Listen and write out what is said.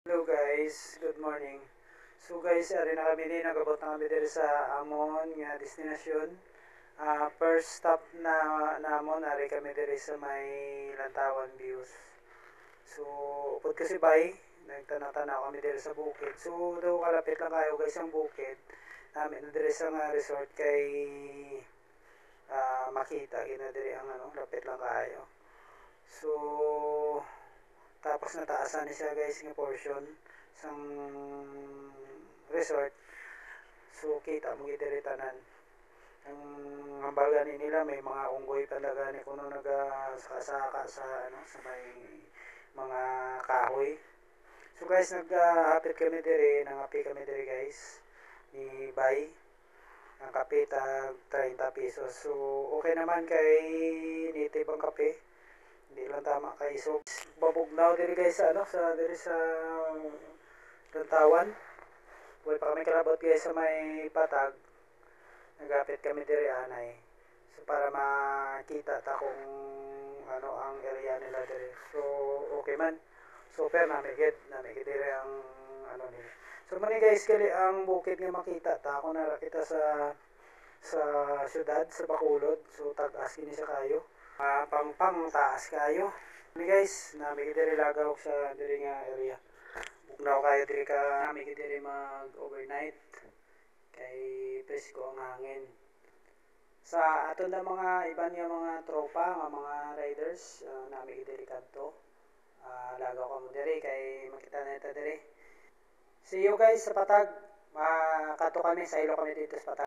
Hello guys, good morning. So guys, ari na kami din, nagabot na kami diri sa amon nga destinasyon. First stop na namon ari kami diri sa may Lantawan Views. So, upod kasi bay, nagtanaw-tanaw kami diri sa bukid. So, daw kalapit lang kayo guys ang bukid. Namin na diri sa nga resort kay makita gina diri ang lapit lang kayo. So, tapos nataasan ni siya guys nga portion sang resort. So kita mo diri tanan. Ang hambagan nila may mga unggoy talaga ni kuno nagasaka sa sa may mga kahoy. So guys naghapit kami diri, nangapi kami diri guys ni Bay. Ang kape tag 30 pesos. So okay naman kay native ang kape. Hindi lang tama kay so babugnaw diri guys sa sa diri sa Lantawan. Buhay pa kami kalabot guys sa may patag. Nagapit kami diri anay. So para makita ta kung ano ang area nila diri. So okay man. Super namigid diri ang nila. So mani guys kali ang bukid nga makita ta ako na kita sa syudad sa Bacolod. So tag-as kini sa kayo. Pang taas kayo. Mani guys, namigid diri lagaw sa diri nga area. Bugnaw kayo diri ka namigid diri mag-overnight kay presko ang hangin. Sa aton na mga iban nga mga tropa nga mga riders, namigid diri kadto. Lagaw ka mo diri kay makita na ita diri. See you guys sa Patag. Kato kami sa ilo kami dito sa Patag.